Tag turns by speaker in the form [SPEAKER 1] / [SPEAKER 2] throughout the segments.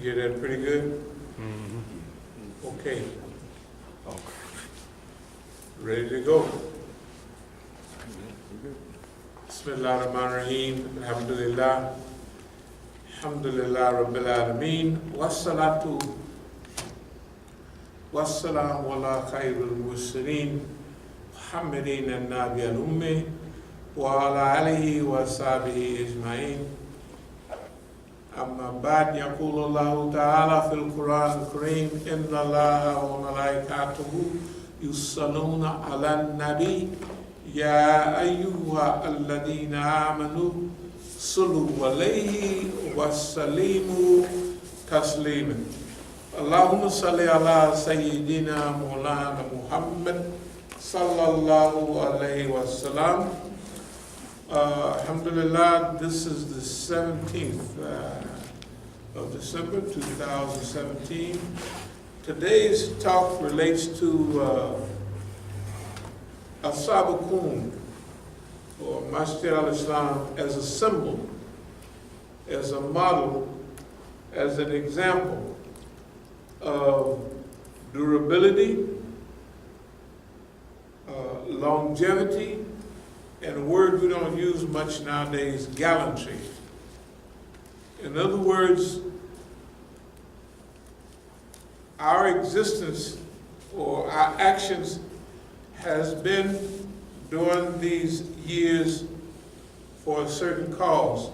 [SPEAKER 1] hear that pretty good? Okay. Ready to go. Bismillahirrahmanirrahim. Alhamdulillah. Alhamdulillah Rabbil Alameen. Wassalatu wassalamu ala khairul mursalin Muhammadin an-Nabi al-Ummi wa ala alihi wa sahbihi ajma'in. Amma ba'd, yaqulu Allahu ta'ala fil Qur'an al-Kareem, inna Allaha wa malaikatahu yusalluna ala an-nabi ya ayyuha alladhina amanu sallu alayhi wa sallimu taslima. Allahumma salli ala sayyidina Maulana Muhammad sallallahu alayhi wa sallam. Alhamdulillah, this is the 17th of December 2017. Today's talk relates to As-Sabiqun, or Masjid al-Islam, as a symbol, as a model, as an example of durability, longevity, and a word we don't use much nowadays, gallantry. In other words, our existence or our actions has been during these years for a certain cause.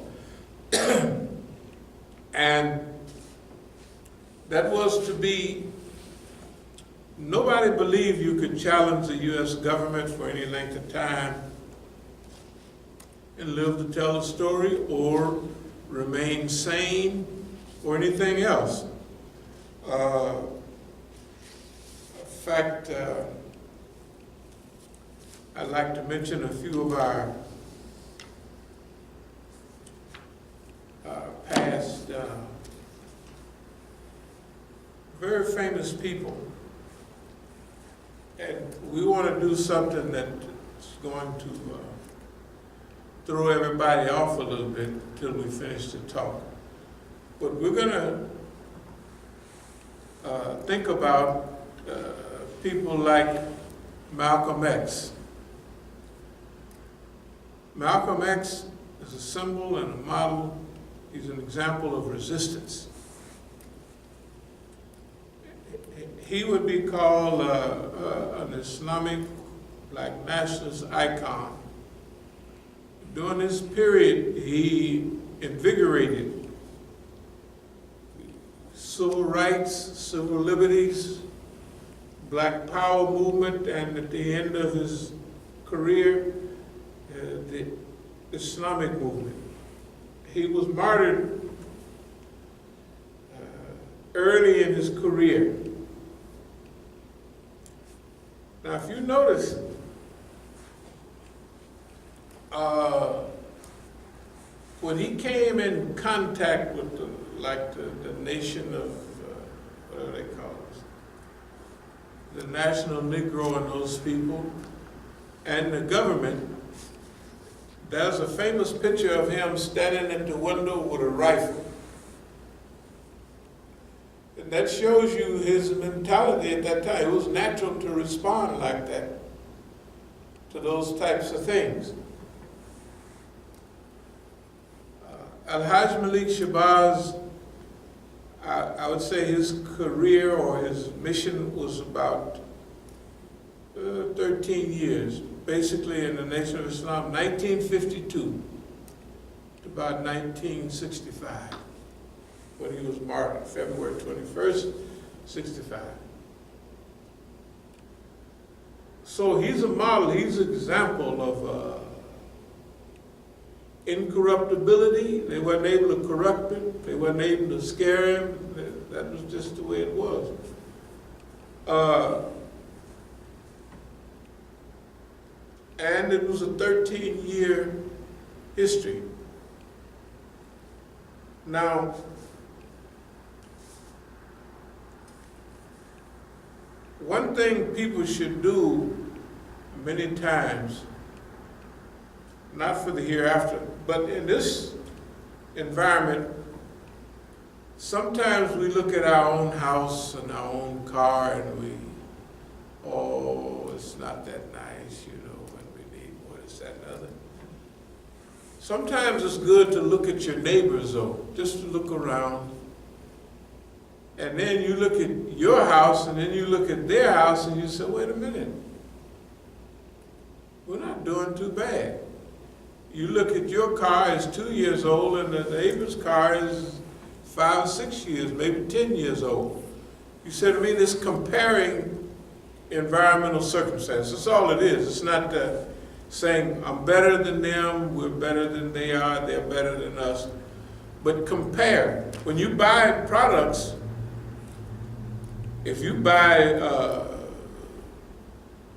[SPEAKER 1] And that was to be, nobody believed you could challenge the U.S. government for any length of time and live to tell a story or remain sane or anything else. In fact, I'd like to mention a few of our past very famous people. And we want to do something that's going to throw everybody off a little bit until we finish the talk. But we're going to think about people like Malcolm X. Malcolm X is a symbol and a model. He's an example of resistance. He would be called an Islamic black nationalist icon. During this period, he invigorated civil rights, civil liberties, black power movement, and at the end of his career, the Islamic movement. He was martyred early in his career. Now, if you notice, when he came in contact with the nation of, what do they call it? The National Negro and those people, and the government, there's a famous picture of him standing at the window with a rifle. And that shows you his mentality at that time. It was natural to respond like that to those types of things. Al-Hajj Malik Shabazz, I would say his career or his mission was about 13 years, basically in the Nation of Islam, 1952 to about 1965, when he was martyred, February 21st, 65. So he's a model, he's an example of incorruptibility. They weren't able to corrupt him, they weren't able to scare him. That was just the way it was. And it was a 13-year history. Now, one thing people should do many times, not for the hereafter, but in this environment, Sometimes we look at our own house and our own car and oh, it's not that nice, you know, and we need more, this, that, and other. Sometimes it's good to look at your neighbors, though, just to look around. And then you look at your house, and then you look at their house, and you say, wait a minute. We're not doing too bad. You look at your car, it's 2 years old, and the neighbor's car is 5 or 6 years, maybe 10 years old. You say to me, this comparing environmental circumstances. That's all it is. It's not saying I'm better than them, we're better than they are, they're better than us. But compare. When you buy products, if you buy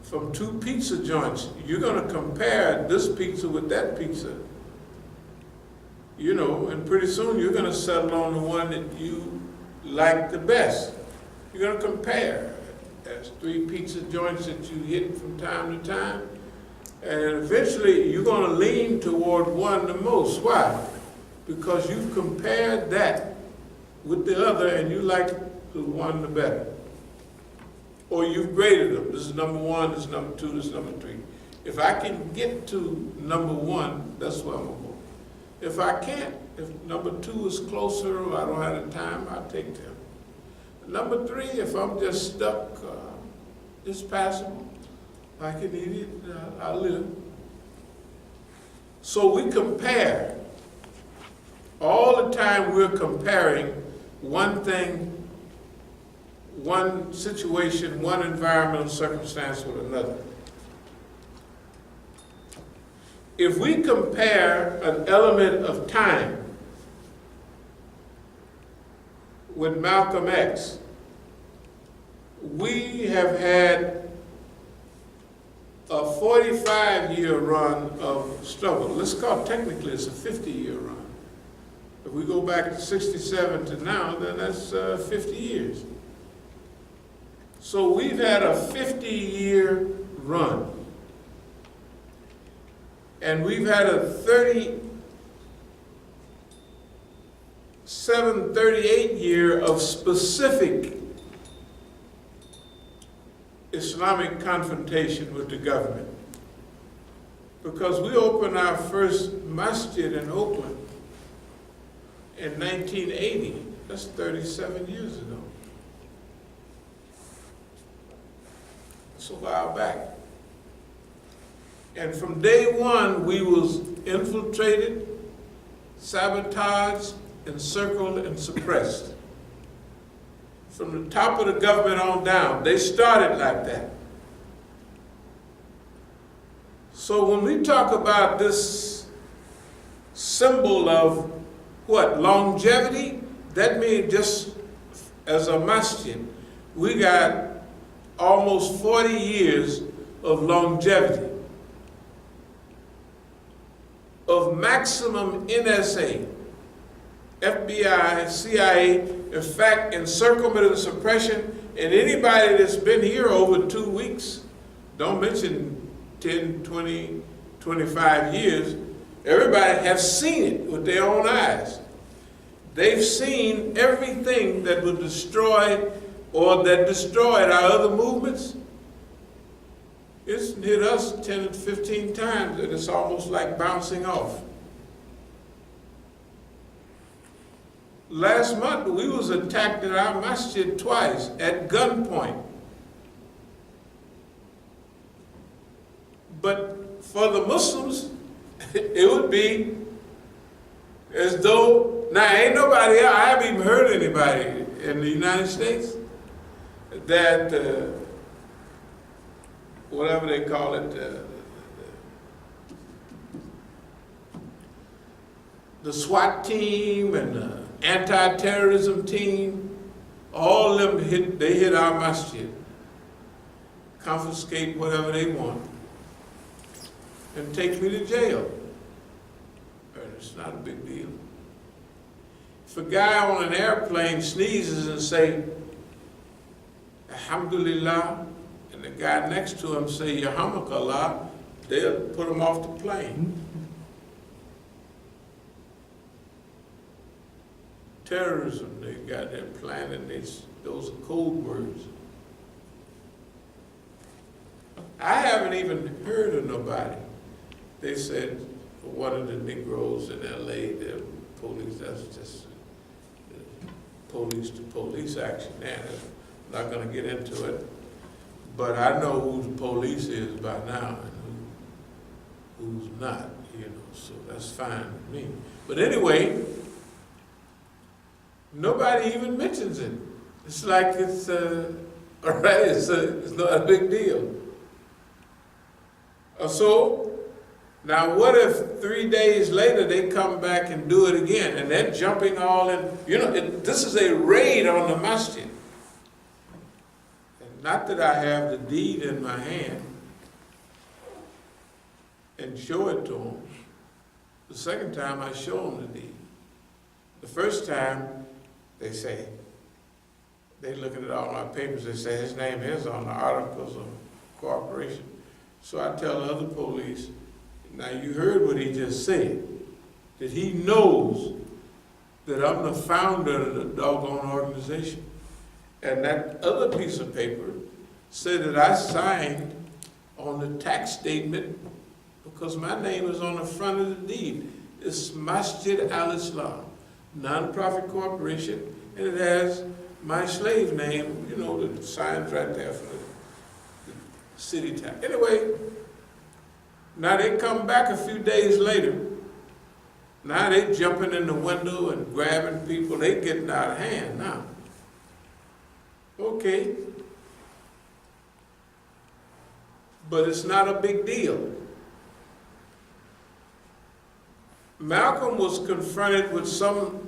[SPEAKER 1] from 2 pizza joints, you're going to compare this pizza with that pizza. You know, and pretty soon you're going to settle on the one that you like the best. You're going to compare. There's 3 pizza joints that you hit from time to time, and eventually you're going to lean toward one the most. Why? Because you've compared that with the other and you like the one the better. Or you've graded them. This is number 1, this is number 2, this is number 3. If I can get to number 1, that's where I'm going to go. If I can't, if number 2 is closer or I don't have the time, I'll take them. Number 3, if I'm just stuck, it's passable, I can eat it, I'll live. So we compare. All the time we're comparing one thing, one situation, one environmental circumstance with another. If we compare an element of time with Malcolm X, we have had a 45-year run of struggle. Let's call it, technically it's a 50-year run. If we go back to 67 to now, then that's 50 years. So we've had a 50-year run. And we've had a 38 year of specific Islamic confrontation with the government. Because we opened our first masjid in Oakland in 1980. That's 37 years ago. That's a while back. And from day one, we was infiltrated, sabotaged, encircled, and suppressed. From the top of the government on down, they started like that. So when we talk about this symbol of what, longevity, that means just as a masjid, we got almost 40 years of longevity, of maximum NSA, FBI, CIA, in fact, encirclement and suppression, and anybody that's been here over 2 weeks, don't mention 10, 20, 25 years, everybody has seen it with their own eyes. They've seen everything that would destroy or that destroyed our other movements. It's hit us 10 to 15 times, and it's almost like bouncing off. Last month, we was attacked at our masjid twice at gunpoint. But for the Muslims, it would be as though, now ain't nobody else, I haven't even heard anybody in the United States that, whatever they call it, the SWAT team and the anti-terrorism team, all of them hit our masjid, confiscate whatever they want, and take me to jail. It's not a big deal. If a guy on an airplane sneezes and say, Alhamdulillah, and the guy next to him say, Yarhamakallah, they'll put him off the plane. terrorism they got there planning. Those are code words. I haven't even heard of nobody. They said one of the Negroes in L.A., the police, that's just police to police action there. I'm not going to get into it. But I know who the police is by now and who's not, so that's fine with me. But anyway, nobody even mentions it. It's like it's, all right, it's not a big deal. So, now what if 3 days later they come back and do it again, and they're jumping all in, this is a raid on the Masjid. And not that I have the deed in my hand and show it to them. The second time I show them the deed. The first time they say, they looking at all my papers, they say his name is on the Articles of Cooperation. So I tell the other police, now you heard what he just said, that he knows that I'm the founder of the doggone organization. And that other piece of paper said that I signed on the tax statement because my name is on the front of the deed. It's Masjid al-Islam, non-profit corporation, and it has my slave name, the signs right there for the city tax. Anyway, now they come back a few days later. Now they jumping in the window and grabbing people. They getting out of hand now. Okay. But it's not a big deal. Malcolm was confronted with some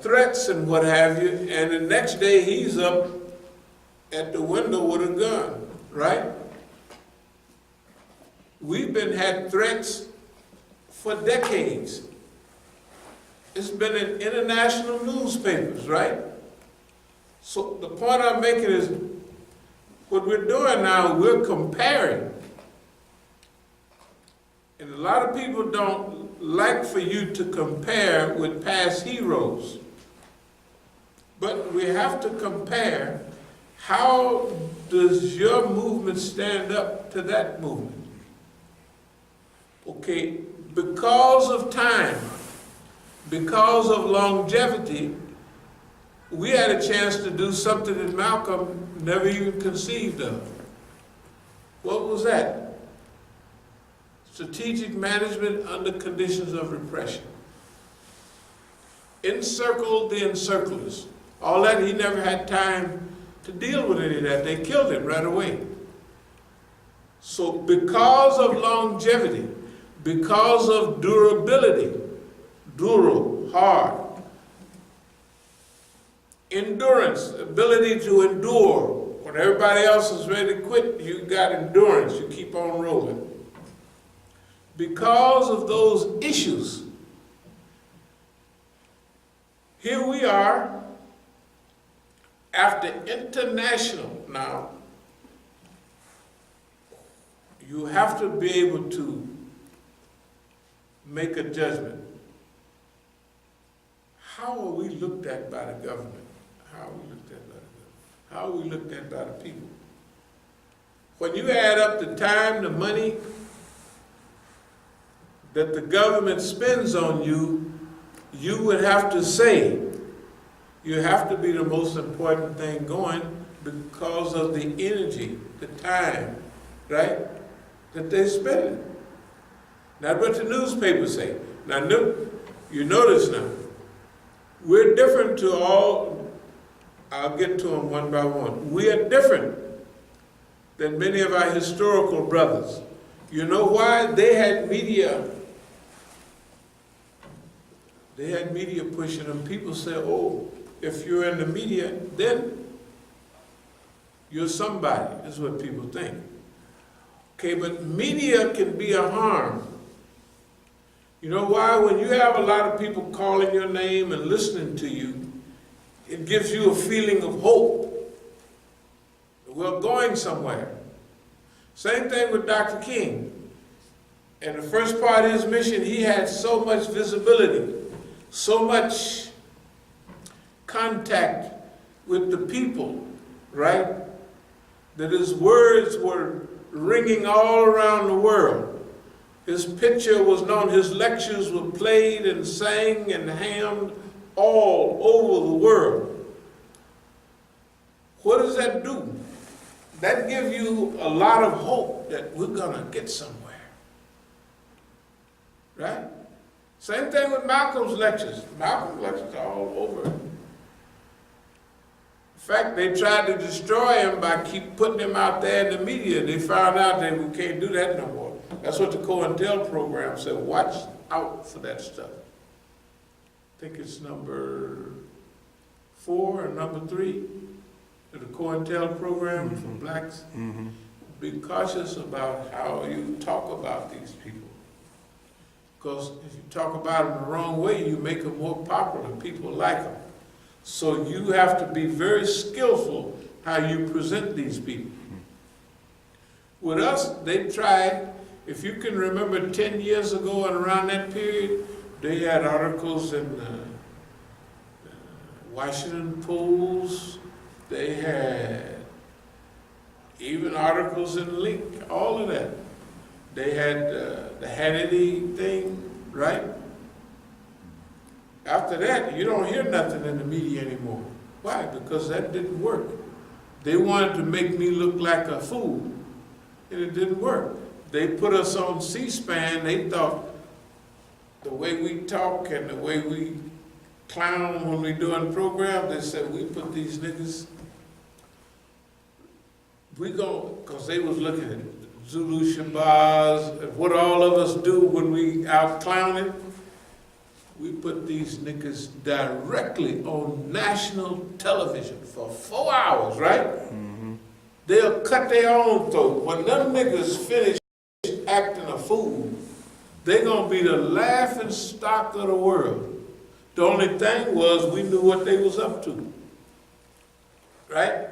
[SPEAKER 1] threats and what have you, and the next day he's up at the window with a gun, right? We've had threats for decades. It's been in international newspapers, right? So the point I'm making is, what we're doing now, we're comparing. And a lot of people don't like for you to compare with past heroes. But we have to compare. How does your movement stand up to that movement? Okay, because of time, because of longevity, we had a chance to do something that Malcolm never even conceived of. What was that? Strategic management under conditions of repression. Encircle the encirclers. All that, he never had time to deal with any of that. They killed him right away. So because of longevity, because of durability, duro, hard, endurance, ability to endure. When everybody else is ready to quit, you got endurance, you keep on rolling. Because of those issues, here we are, after international, now, you have to be able to make a judgment. How are we looked at by the government? How are we looked at by the government? How are we looked at by the people? When you add up the time, the money that the government spends on you, you would have to say, you have to be the most important thing going because of the energy, the time, right, that they spend. Not what the newspapers say. Now, you notice now, we're different to all, I'll get to them one by one. We are different than many of our historical brothers. You know why? They had media pushing them. People say, oh, if you're in the media, then you're somebody. That's what people think. Okay, but media can be a harm. You know why? When you have a lot of people calling your name and listening to you, it gives you a feeling of hope. We're going somewhere. Same thing with Dr. King. In the first part of his mission, he had so much visibility, so much contact with the people, right? That his words were ringing all around the world. His picture was known, his lectures were played and sang and hammed all over the world. What does that do? That gives you a lot of hope that we're gonna get somewhere, right? Same thing with Malcolm's lectures. Malcolm's lectures are all over. In fact, they tried to destroy him by keep putting him out there in the media. They found out that we can't do that no more. That's what the COINTEL program said. Watch out for that stuff. I think it's number 4 or number 3 of the COINTEL program for blacks. Be cautious about how you talk about these people. Because if you talk about them the wrong way, you make them more popular. People like them. So you have to be very skillful how you present these people. With us, they tried, if you can remember 10 years ago and around that period, they had articles in Washington Post, they had even articles in Link, all of that. They had the Hannity thing, right? After that, you don't hear nothing in the media anymore. Why? Because that didn't work. They wanted to make me look like a fool, and it didn't work. They put us on C-SPAN. They thought the way we talk and the way we clown when we doing programs, they said, we put these niggas, because they was looking at Zulu Shabazz, what all of us do when we out clowning. We put these niggas directly on national television for 4 hours, right? They'll cut their own throat. When them niggas finish acting a fool, they're gonna be the laughing stock of the world. The only thing was we knew what they was up to, right?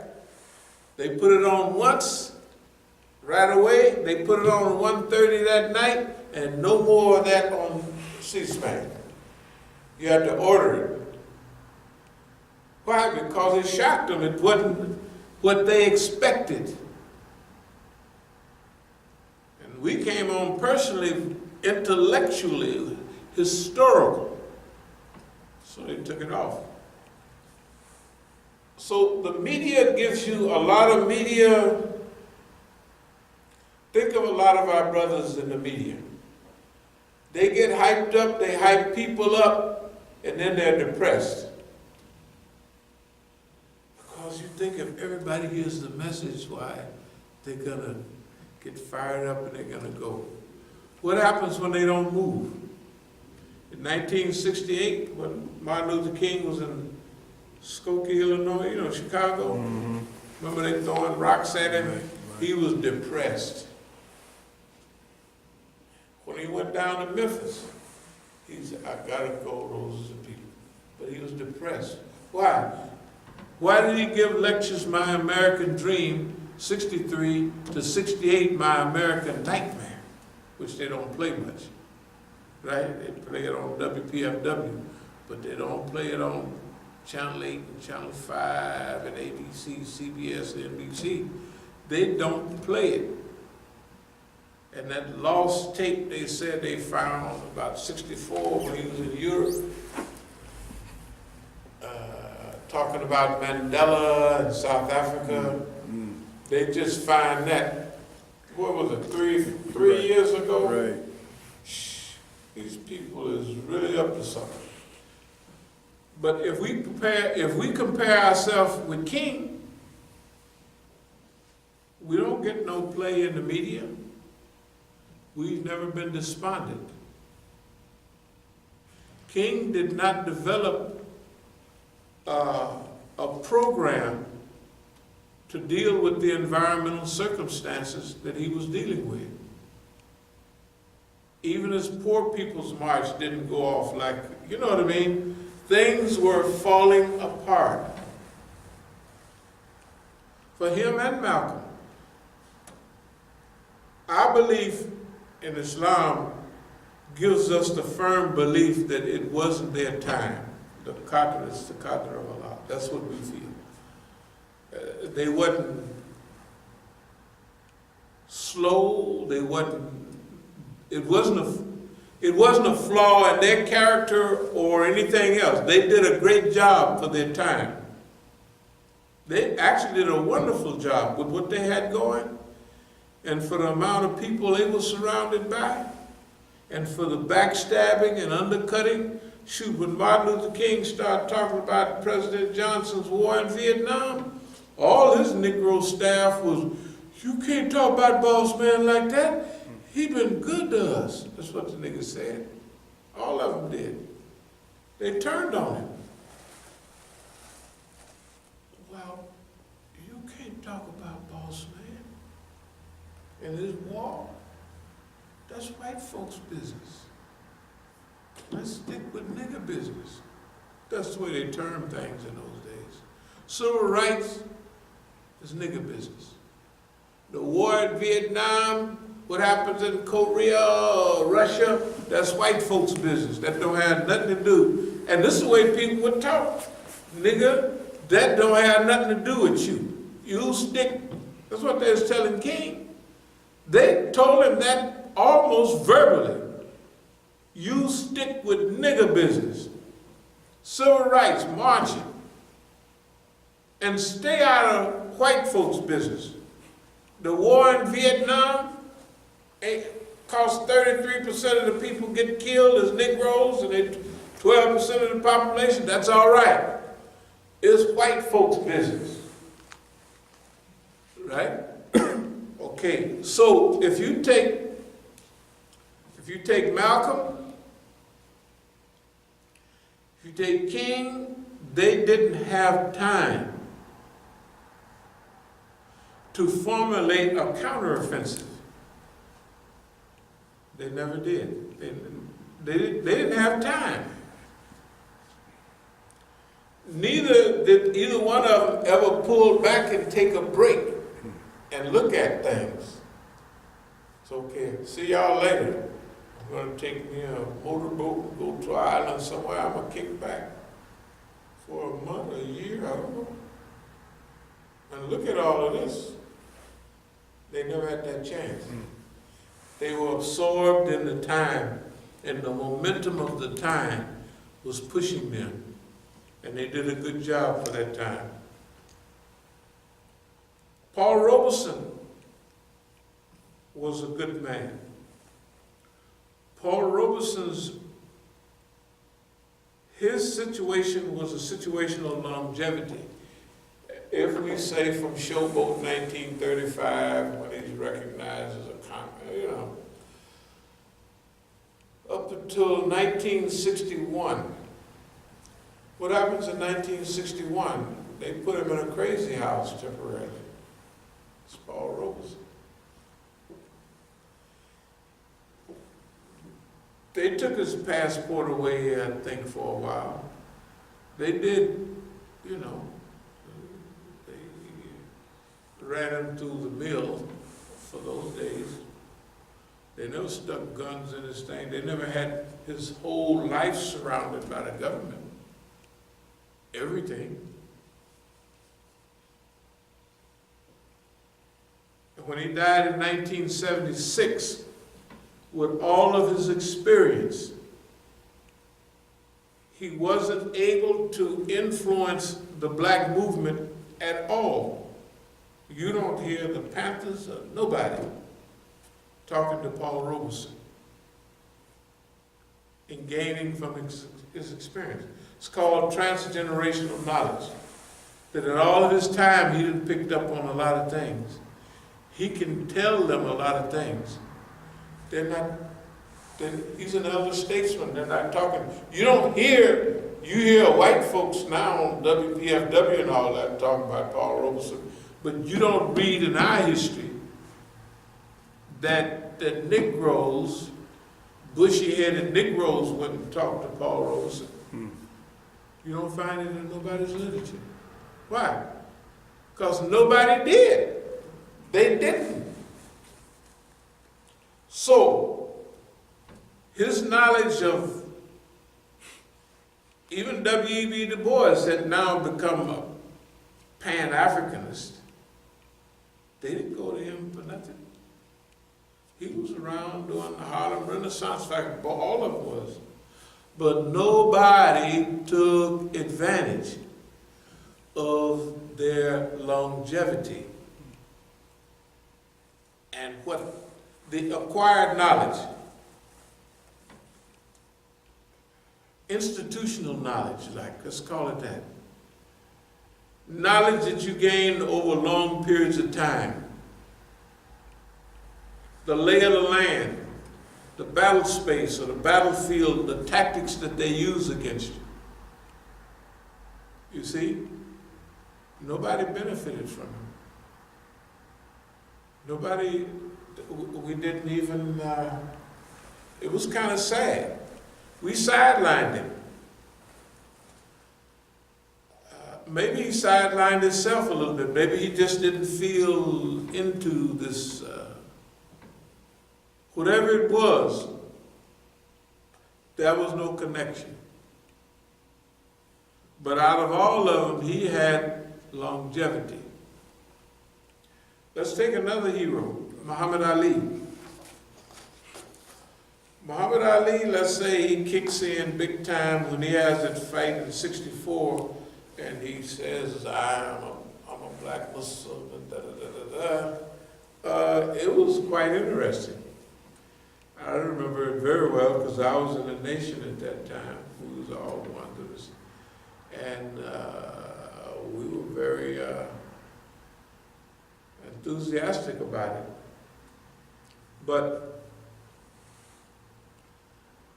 [SPEAKER 1] They put it on once, right away. They put it on 1:30 that night, and no more of that on C-SPAN. You had to order it. Why? Because it shocked them. It wasn't what they expected. And we came on personally, intellectually, historical. So they took it off. So the media gives you a lot of media. Think of a lot of our brothers in the media. They get hyped up, they hype people up, and then they're depressed. Because you think if everybody hears the message, why, they're gonna get fired up and they're gonna go. What happens when they don't move? In 1968, when Martin Luther King was in Skokie, Illinois, Chicago, remember they throwing rocks at him? He was depressed. When he went down to Memphis, he said, I gotta go, those are the people. But he was depressed. Why? Why did he give lectures, My American Dream, 63 to 68, My American Nightmare, which they don't play much, right? They play it on WPFW, but they don't play it on Channel 8 and Channel 5 and ABC, CBS, NBC. They don't play it. And that lost tape they said they found about 64 when he was in Europe, talking about Mandela in South Africa. They just find that, what was it, three years ago?
[SPEAKER 2] Right.
[SPEAKER 1] These people is really up to something. But if we compare ourselves with King, we don't get no play in the media. We've never been despondent. King did not develop a program to deal with the environmental circumstances that he was dealing with. Even his Poor People's March didn't go off like, you know what I mean? Things were falling apart for him and Malcolm. Our belief in Islam gives us the firm belief that it wasn't their time. The Qadr is the Qadr of Allah. That's what we feel. They wasn't slow. It wasn't a flaw in their character or anything else. They did a great job for their time. They actually did a wonderful job with what they had going, and for the amount of people they were surrounded by, and for the backstabbing and undercutting. Shoot, when Martin Luther King started talking about President Johnson's war in Vietnam, all his Negro staff was, "You can't talk about boss man like that. He been good to us." That's what the niggas said. All of them did. They turned on him. Well, you can't talk about boss man and his war. That's white folks' business. Let's stick with nigger business. That's the way they termed things in those days. Civil rights is nigger business. The war in Vietnam, what happens in Korea, Russia, that's white folks' business. That don't have nothing to do. And this is the way people would talk. Nigga, that don't have nothing to do with you. You stick. That's what they was telling King. They told him that almost verbally. You stick with nigger business, civil rights, marching, and stay out of white folks' business. The war in Vietnam cost 33% of the people get killed as Negroes, and 12% of the population. That's all right. It's white folks' business, right? Okay, so if you take Malcolm, if you take King, they didn't have time to formulate a counteroffensive. They never did. They didn't have time. Neither did either one of them ever pull back and take a break and look at things. It's okay. See y'all later. I'm going to take me a motorboat and go to an island somewhere. I'm going to kick back for a month, a year, I don't know. And look at all of this. They never had that chance. They were absorbed in the time, and the momentum of the time was pushing them. And they did a good job for that time. Paul Robeson was a good man. Paul Robeson's, his situation was a situation of longevity. If we say from Showboat 1935, when he's recognized as a up until 1961. What happens in 1961? They put him in a crazy house temporarily. It's Paul Robeson. They took his passport away, I think, for a while. They did, they ran him through the mill for those days. They never stuck guns in his thing. They never had his whole life surrounded by the government. Everything. And when he died in 1976, with all of his experience, he wasn't able to influence the black movement at all. You don't hear the Panthers or nobody talking to Paul Robeson and gaining from his experience. It's called transgenerational knowledge. That in all of his time, he done picked up on a lot of things. He can tell them a lot of things. He's an elder statesman. They're not talking. You hear white folks now on WPFW and all that talking about Paul Robeson, but you don't read in our history that the Negroes, bushy-headed Negroes went and talked to Paul Robeson. You don't find it in nobody's literature. Why? Because nobody did. They didn't. So, his knowledge of, even W.E.B. Du Bois had now become a Pan-Africanist. They didn't go to him for nothing. He was around during the Harlem Renaissance, in fact, all of it was. But nobody took advantage of their longevity and what the acquired knowledge, institutional knowledge, like, let's call it that. Knowledge that you gain over long periods of time. The lay of the land, the battle space or the battlefield, the tactics that they use against you. You see? Nobody benefited from him. Nobody, we didn't even, it was kind of sad. We sidelined him. Maybe he sidelined himself a little bit. Maybe he just didn't feel into this, whatever it was, there was no connection. But out of all of them, he had longevity. Let's take another hero, Muhammad Ali. Muhammad Ali, let's say he kicks in big time when he has that fight in '64, and he says, I'm a black Muslim, and da-da-da-da-da. It was quite interesting. I remember it very well because I was in the nation at that time. We was all wonders. And we were very enthusiastic about it.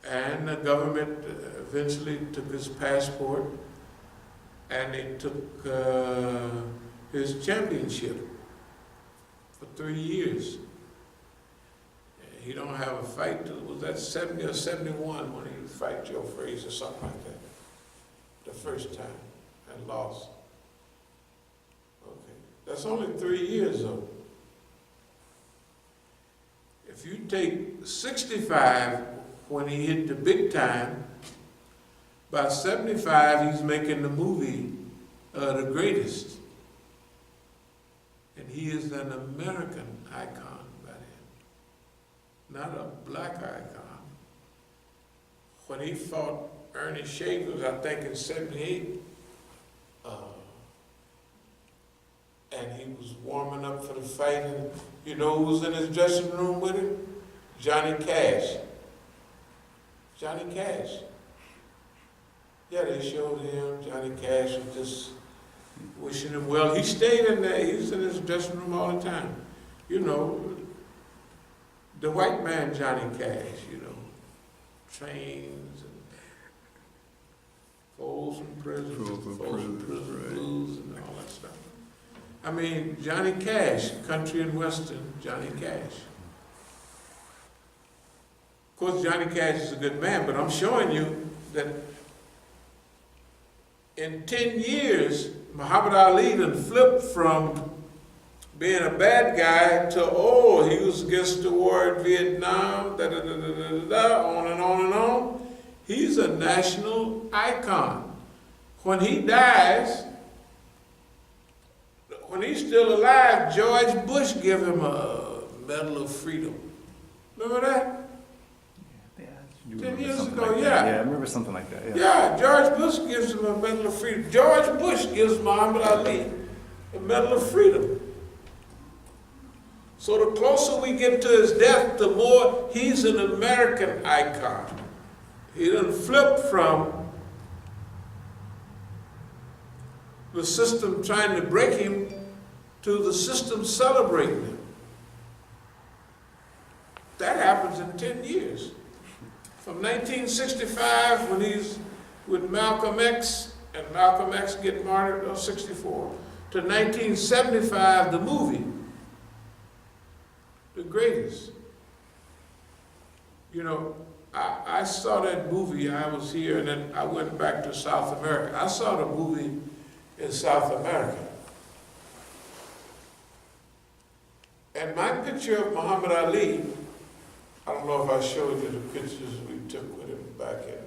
[SPEAKER 1] And the government eventually took his passport and they took his championship for 3 years. He don't have a fight till, was that 70 or 71 when he fight Joe Frazier or something like that, the first time, and lost. Okay, that's only 3 years though. If you take 65 when he hit the big time, by 75 he's making the movie The Greatest. And he is an American icon by then, not a black icon. When he fought Ernie Shavers, I think in '78, and he was warming up for the fight, and you know who was in his dressing room with him? Johnny Cash. Johnny Cash. Yeah, they showed him. Johnny Cash was just wishing him well. He stayed in there. He was in his dressing room all the time. You know, the white man Johnny Cash, you know, trains and Folsom Prison, Blues and all that stuff. I mean, Johnny Cash, country and western, Johnny Cash. Of course, Johnny Cash is a good man, but I'm showing you that in 10 years, Muhammad Ali done flipped from being a bad guy to, oh, he was against the war in Vietnam, on and on and on. He's a national icon. When he dies, when he's still alive, George Bush gave him a Medal of Freedom. Remember that? 10 years ago,
[SPEAKER 2] like
[SPEAKER 1] yeah.
[SPEAKER 2] Yeah, I remember something like that,
[SPEAKER 1] Yeah, George Bush gives him a Medal of Freedom. George Bush gives Muhammad Ali a Medal of Freedom. So the closer we get to his death, the more he's an American icon. He done flipped from the system trying to break him to the system celebrating him. That happens in 10 years. From 1965, when he's with Malcolm X, and Malcolm X get martyred in '64, to 1975, the movie, The Greatest. You know, I saw that movie, I was here, and then I went back to South America. I saw the movie in South America. And my picture of Muhammad Ali I don't know if I showed you the pictures we took with him back in,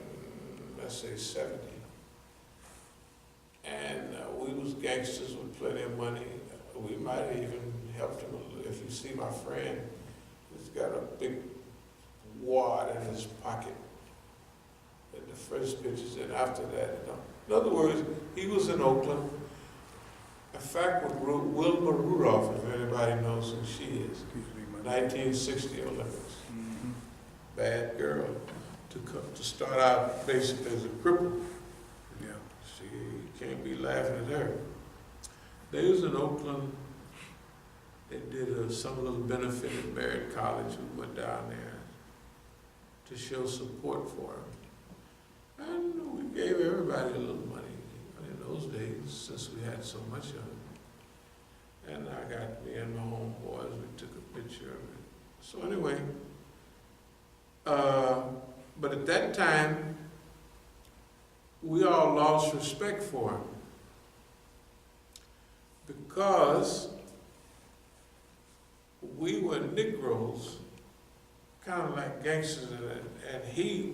[SPEAKER 1] let's say, 70. And we was gangsters with plenty of money. We might have even helped him a little. If you see my friend, he's got a big wad in his pocket. In the first pictures, and after that, you know. In other words, he was in Oakland. In fact, with Wilma Rudolph, if anybody knows who she is, 1960 Olympics. Mm-hmm. Bad girl to start out basically as a cripple. Yeah, you can't be laughing at her. They was in Oakland. They did some little benefit at Merritt College. We went down there to show support for him. And we gave everybody a little money in those days, since we had so much of it. And I got me and my homeboys, we took a picture of it. So anyway, but at that time, we all lost respect for him. Because we were Negroes, kind of like gangsters, and he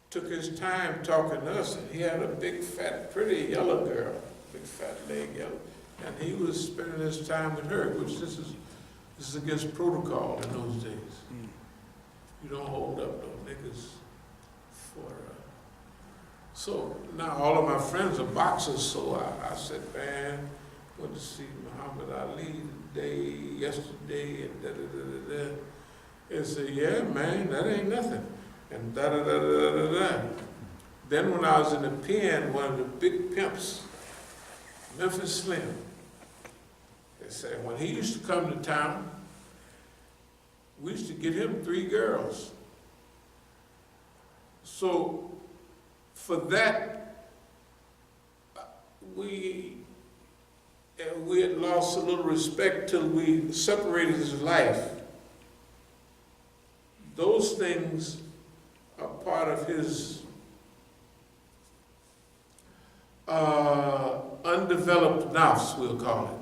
[SPEAKER 1] took his time talking to us, and he had a big, fat, pretty yellow girl, big, fat leg yellow, and he was spending his time with her, which this is against protocol in those days. You don't hold up no niggas for. So now all of my friends are boxers, so I said, man, went to see Muhammad Ali yesterday, and da-da-da-da-da. They said, yeah, man, that ain't nothing. And da-da-da-da-da-da. Then when I was in the pen, one of the big pimps, Memphis Slim, they said when he used to come to town, we used to get him 3 girls. So for that, we had lost a little respect till we separated his life. Those things are part of his undeveloped nafs, we'll call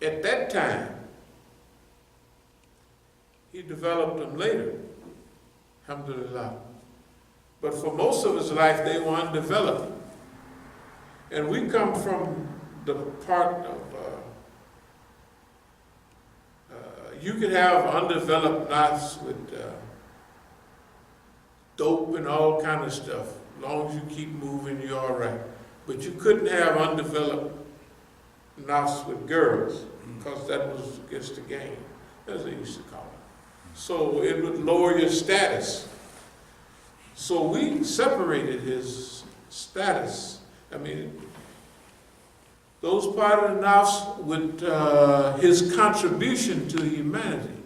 [SPEAKER 1] it. At that time, he developed them later, alhamdulillah. But for most of his life, they were undeveloped. And we come from the part of, you could have undeveloped nafs with dope and all kind of stuff. As long as you keep moving, you're all right. But you couldn't have undeveloped nafs with girls, because that was against the game, as they used to call it. So it would lower your status. So we separated his status. I mean, those part of the nafs with his contribution to humanity.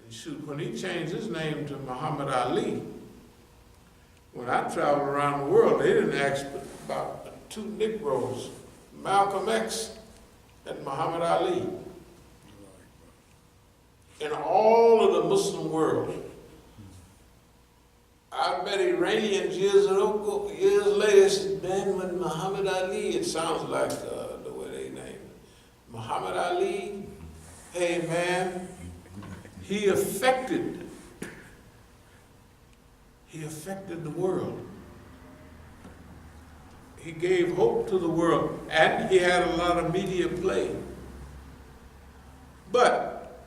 [SPEAKER 1] And shoot, when he changed his name to Muhammad Ali, when I traveled around the world, they didn't ask about 2 Negroes, Malcolm X and Muhammad Ali. In all of the Muslim world, I met Iranians years later, said, man, when Muhammad Ali, it sounds like the way they name it. Muhammad Ali, hey man, he affected the world. He gave hope to the world, and he had a lot of media play. But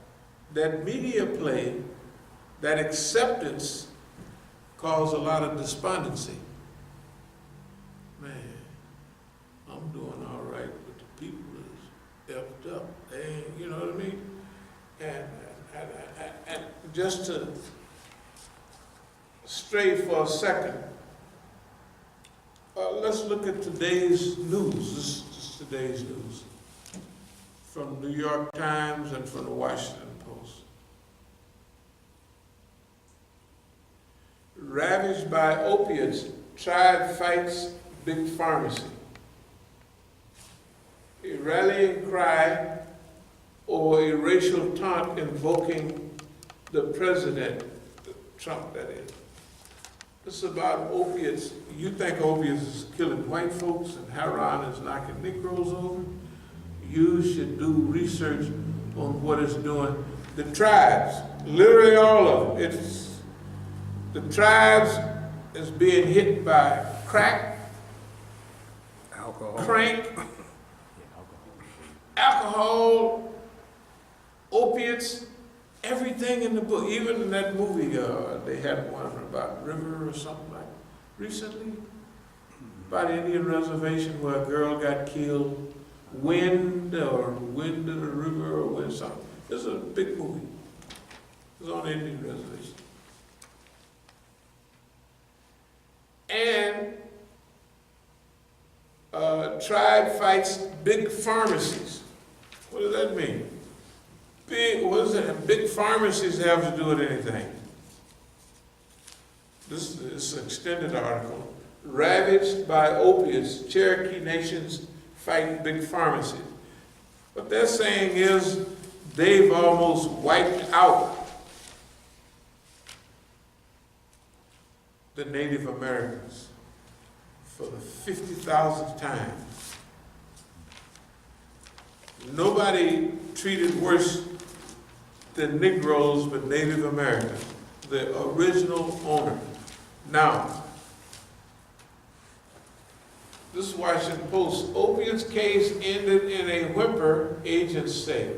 [SPEAKER 1] that media play, that acceptance, caused a lot of despondency. Man, I'm doing all right, but the people is effed up. They ain't, you know what I mean? And just to stray for a second, let's look at today's news. This is today's news from New York Times and from the Washington Post. Ravaged by opiates, tribe fights big pharmacy. A rallying cry or a racial taunt invoking the president, Trump that is. This is about opiates. You think opiates is killing white folks and heroin is knocking Negroes over? You should do research on what it's doing. The tribes, literally all of them. The tribes is being hit by crack,
[SPEAKER 2] Alcohol.
[SPEAKER 1] crank, alcohol, opiates, everything in the book. Even in that movie, they had one about river or something like recently, about Indian reservation where a girl got killed. Wind of the river or wind something. This is a big movie. It was on the Indian reservation. And tribe fights big pharmacies. What does that mean? What does that? Big pharmacies have to do with anything? This is an extended article. Ravaged by opiates, Cherokee nations fight big pharmacies. What they're saying is they've almost wiped out the Native Americans for the 50,000th time. Nobody treated worse than Negroes but Native Americans, the original owner. Now, this is Washington Post. Opiates case ended in a whimper, agents say.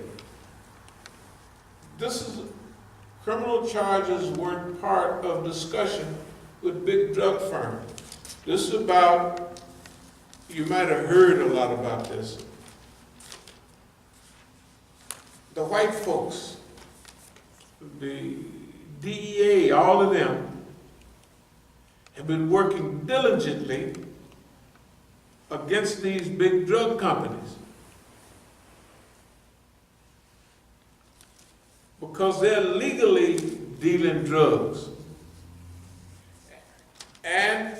[SPEAKER 1] Criminal charges weren't part of discussion with big drug firms. This is about, you might have heard a lot about this. The white folks, the DEA, all of them have been working diligently against these big drug companies because they're legally dealing drugs. And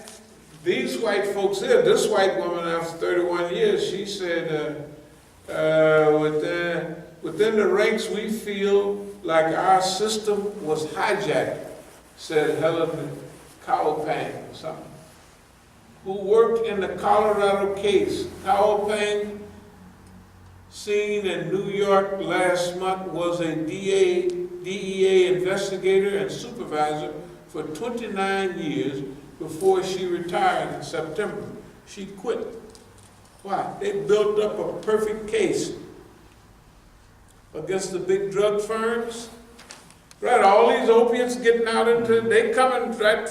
[SPEAKER 1] these white folks here, this white woman after 31 years, she said, within the ranks we feel like our system was hijacked, said Helen Cowpang or something, who worked in the Colorado case. Cowpang, seen in New York last month, was a DEA investigator and supervisor for 29 years before she retired in September. She quit. Why? They built up a perfect case against the big drug firms. Right, all these opiates getting out into, they coming right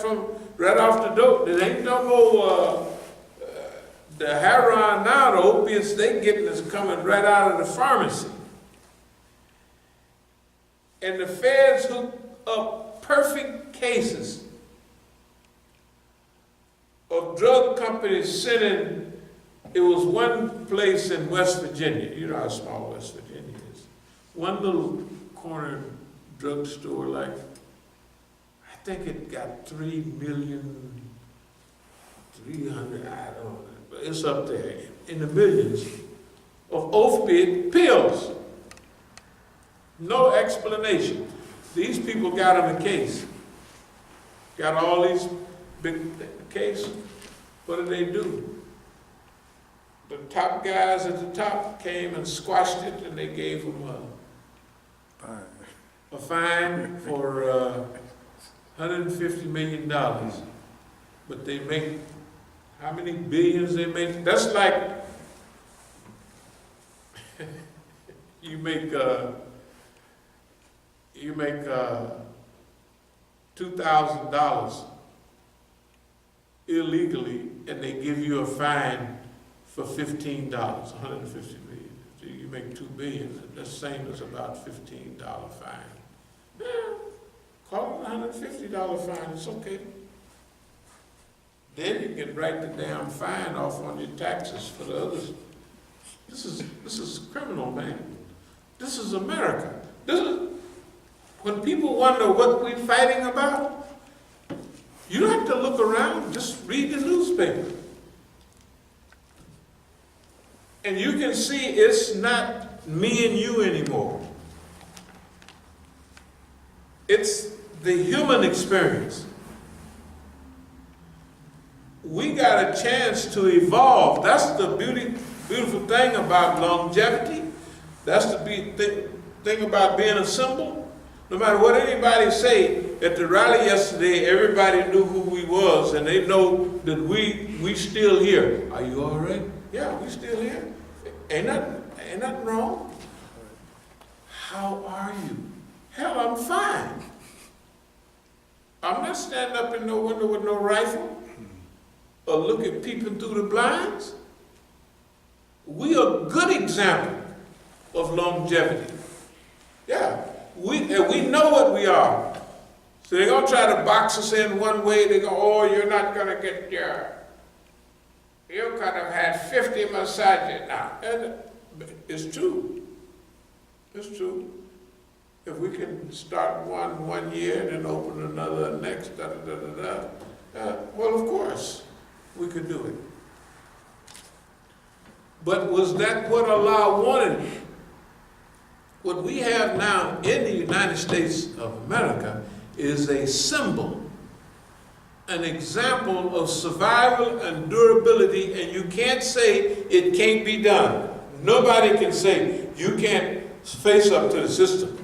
[SPEAKER 1] off the dope. There ain't no more, the heroin now, the opiates they getting is coming right out of the pharmacy. And the feds hook up perfect cases of drug companies sending, it was one place in West Virginia, you know how small West Virginia is, one little corner drugstore, like, I think it got 3,300,000, I don't know, but it's up there in the millions of opiate pills. No explanation. These people got them a case. Got all these big case. What did they do? The top guys at the top came and squashed it, and they gave them a fine for $150 million. But they make, how many billions they make? That's like, you make $2,000 illegally, and they give you a fine for $15, $150 million. So you make $2 billion. That's the same as about $15 fine. Yeah, call it a $150 fine. It's okay. Then you can write the damn fine off on your taxes for the others. This is criminal, man. This is America. When people wonder what we're fighting about, you don't have to look around, just read the newspaper. And you can see it's not me and you anymore. It's the human experience. We got a chance to evolve. That's the beautiful thing about longevity. That's the thing about being a symbol? No matter what anybody say, at the rally yesterday, everybody knew who we was, and they know that we still here. Are you all right? Yeah, we still here. Ain't nothing wrong. How are you? Hell, I'm fine. I'm not standing up in no window with no rifle or looking peeping through the blinds. We are a good example of longevity. Yeah, we know what we are. So they're going to try to box us in one way. They go, oh, you're not going to get you could have had 50 massages now. And it's true. It's true. If we can start one year and then open another next, well, of course, we could do it. But was that what Allah wanted? What we have now in the United States of America is a symbol, an example of survival and durability, and you can't say it can't be done. Nobody can say you can't face up to the system.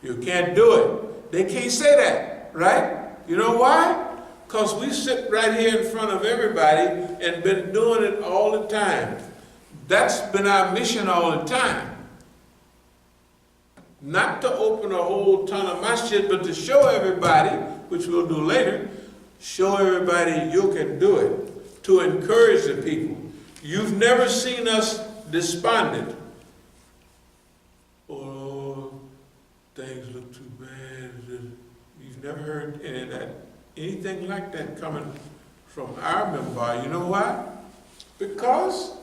[SPEAKER 1] You can't do it. They can't say that, right? You know why? Because we sit right here in front of everybody and been doing it all the time. That's been our mission all the time. Not to open a whole ton of masjid, but to show everybody, which we'll do later, show everybody you can do it, to encourage the people. You've never seen us despondent. Oh, things look too bad. You've never heard any of that, anything like that coming from our member. You know why? Because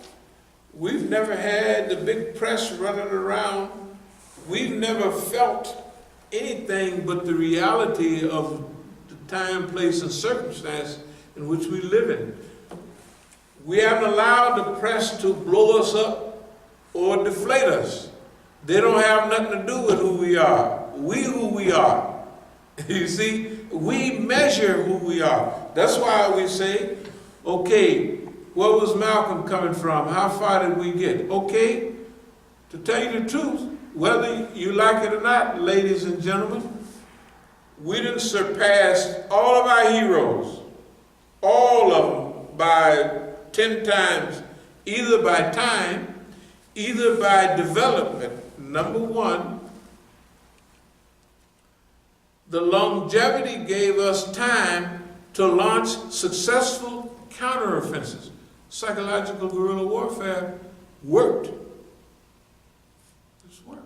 [SPEAKER 1] we've never had the big press running around. We've never felt anything but the reality of the time, place, and circumstance in which we live in. We haven't allowed the press to blow us up or deflate us. They don't have nothing to do with who we are. We who we are. You see, we measure who we are. That's why we say, okay, where was Malcolm coming from? How far did we get? Okay, to tell you the truth, whether you like it or not, ladies and gentlemen, we done surpassed all of our heroes, all of them, by 10 times, either by time, either by development. Number one, the longevity gave us time to launch successful counteroffensives. Psychological guerrilla warfare worked. It's worked.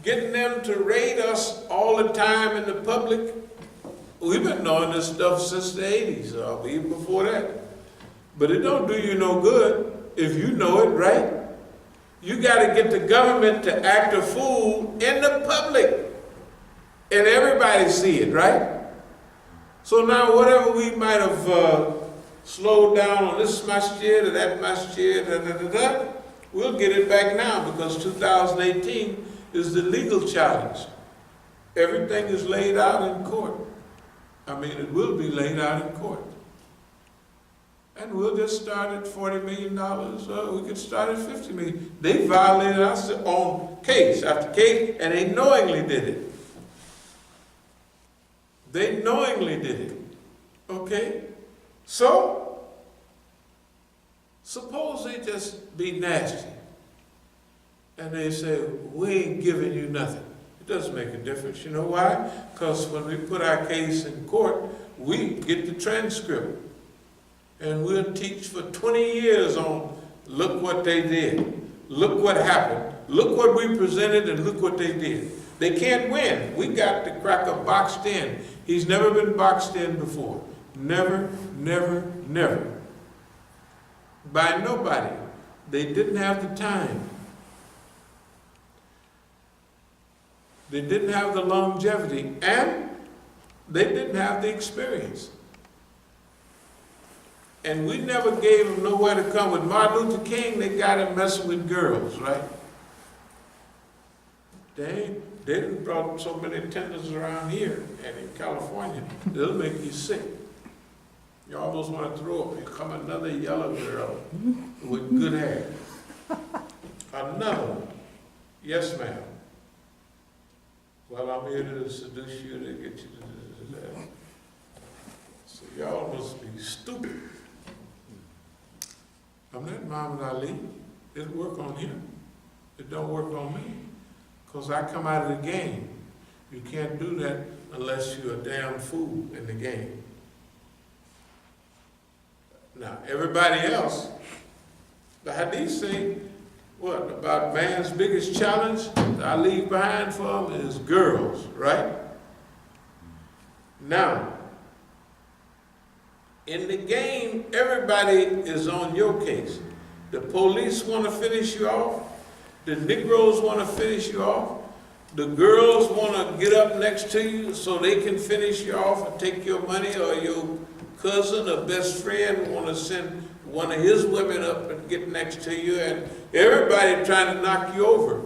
[SPEAKER 1] Getting them to raid us all the time in the public, we've been knowing this stuff since the 80s, or even before that. But it don't do you no good if you know it, right? You got to get the government to act a fool in the public, and everybody see it, right? So now whatever we might have slowed down on this masjid or that masjid, we'll get it back now, because 2018 is the legal challenge. Everything is laid out in court. I mean, it will be laid out in court. And we'll just start at $40 million, or we could start at $50 million. They violated us on case after case, and they knowingly did it. They knowingly did it. Okay? So, suppose they just be nasty, and they say, we ain't giving you nothing. It doesn't make a difference. You know why? Because when we put our case in court, we get the transcript. And we'll teach for 20 years on, look what they did. Look what happened. Look what we presented, and look what they did. They can't win. We got the cracker boxed in. He's never been boxed in before. Never, never, never. By nobody. They didn't have the time. They didn't have the longevity, and they didn't have the experience. And we never gave them nowhere to come. With Martin Luther King, they got him messing with girls, right? They didn't brought so many tenders around here and in California. They'll make you sick. You almost want to throw up. Here come another yellow girl with good hair. Another one. Yes, ma'am. Well, I'm here to seduce you, to get you to that. So y'all must be stupid. I'm not Muhammad Ali. It work on him. It don't work on me. Because I come out of the game. You can't do that unless you're a damn fool in the game. Now, everybody else, the hadith say, what, about man's biggest challenge that I leave behind for him is girls, right? Now, in the game, everybody is on your case. The police want to finish you off. The Negroes want to finish you off. The girls want to get up next to you so they can finish you off and take your money, or your cousin or best friend want to send one of his women up and get next to you, and everybody trying to knock you over.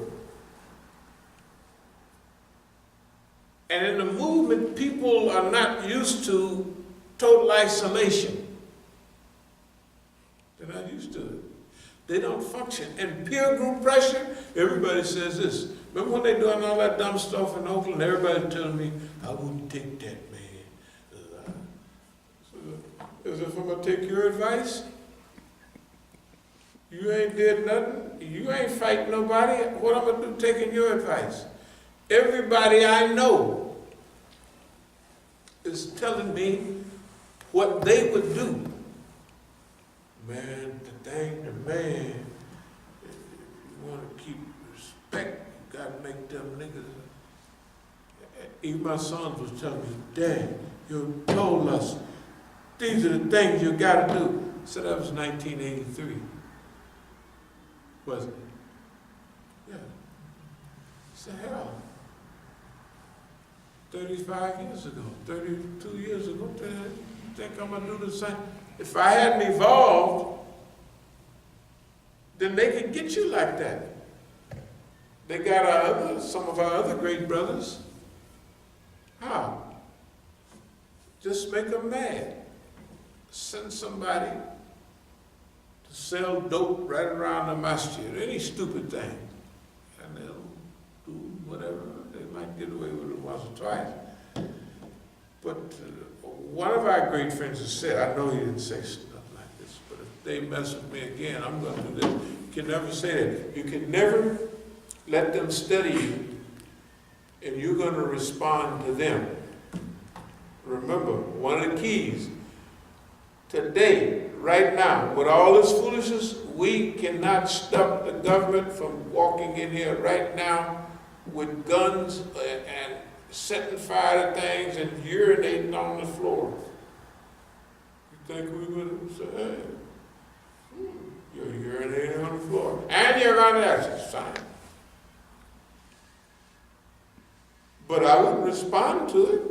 [SPEAKER 1] And in the movement, people are not used to total isolation. They're not used to it. They don't function. And peer group pressure, everybody says this. Remember when they doing all that dumb stuff in Oakland? Everybody telling me, I wouldn't take that, man. As if I'm going to take your advice? You ain't did nothing. You ain't fighting nobody. What I'm going to do taking your advice? Everybody I know is telling me what they would do. Man, the man, if you want to keep respect, you got to make them niggas. Even my sons was telling me, Dad, you told us these are the things you got to do. So that was 1983. Was it? Yeah. It's the hell. 35 years ago, 32 years ago, you think I'm going to do the same? If I hadn't evolved, then they could get you like that. They got some of our other great brothers. How? Just make them mad. Send somebody to sell dope right around the Masjid, any stupid thing. And they'll do whatever. They might get away with it once or twice. But one of our great friends has said, I know he didn't say stuff like this, but if they mess with me again, I'm going to do this. You can never say that. You can never let them study you, and you're going to respond to them. Remember, one of the keys, today, right now, with all this foolishness, we cannot stop the government from walking in here right now with guns and setting fire to things and urinating on the floor. You think we would say, hey, you're urinating on the floor, and you're going to exercise. But I wouldn't respond to it.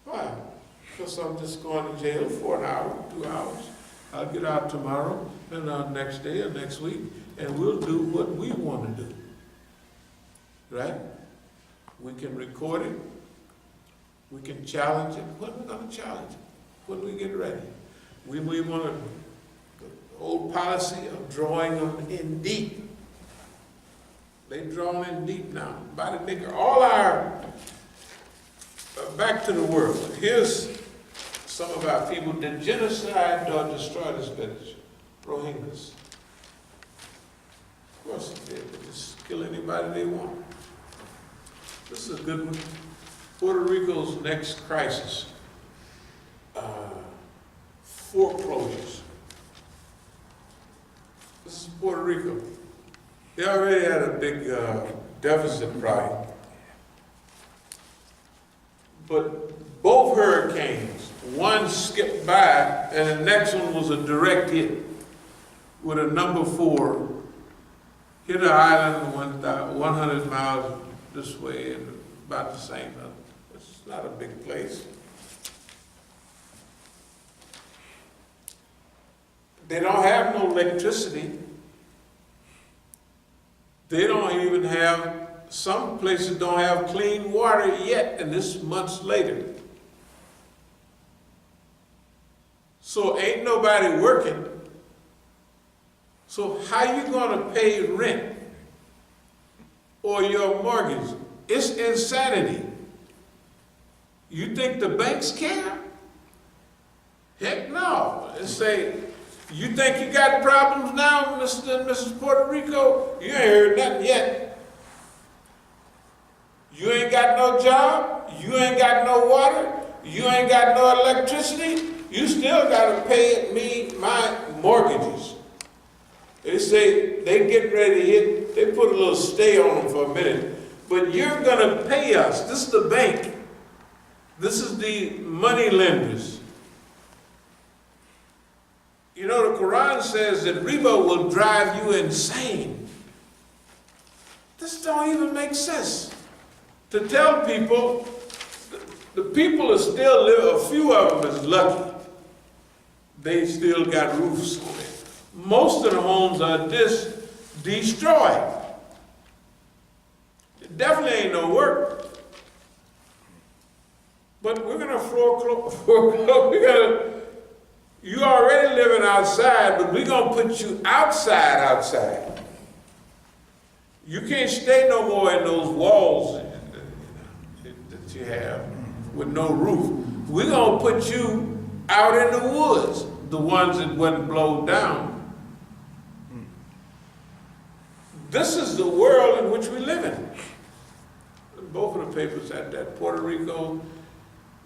[SPEAKER 1] Why? Because I'm just going to jail for an hour, 2 hours. I'll get out tomorrow, and next day or next week, and we'll do what we want to do. Right? We can record it. We can challenge it. When are we going to challenge it? When we get ready? We want the old policy of drawing them in deep. They drawn in deep now. By the nigger. All our, back to the world. Here's some of our people that genocide or destroy this village. Rohingyas. Of course they did. They just kill anybody they want. This is a good one. Puerto Rico's next crisis. Foreclosures. This is Puerto Rico. They already had a big deficit problem. But both hurricanes, one skipped by and the next one was a direct hit with a number 4. Hit an island 100 miles this way and about the same. It's not a big place. They don't have no electricity. They don't even have, some places don't have clean water yet, and this is months later. So ain't nobody working. So how you gonna pay rent or your mortgage? It's insanity. You think the banks care? Heck no. They say, you think you got problems now, Mr. and Mrs. Puerto Rico? You ain't heard nothing yet. You ain't got no job. You ain't got no water. You ain't got no electricity. You still gotta pay me my mortgages. They say they getting ready to hit, they put a little stay on them for a minute. But you're gonna pay us. This is the bank. This is the money lenders. You know, the Quran says that riba will drive you insane. This don't even make sense. To tell people, the people are still living, a few of them is lucky. They still got roofs on it. Most of the homes are just destroyed. It definitely ain't no work. But we're gonna you already living outside, but we're gonna put you outside. You can't stay no more in those walls that you have with no roof. We're gonna put you out in the woods, the ones that wasn't blown down. This is the world in which we live in. Both of the papers had that. Puerto Rico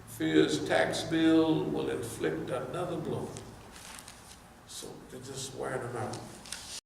[SPEAKER 1] fears tax bill will inflict another blow. So they're just wearing them out.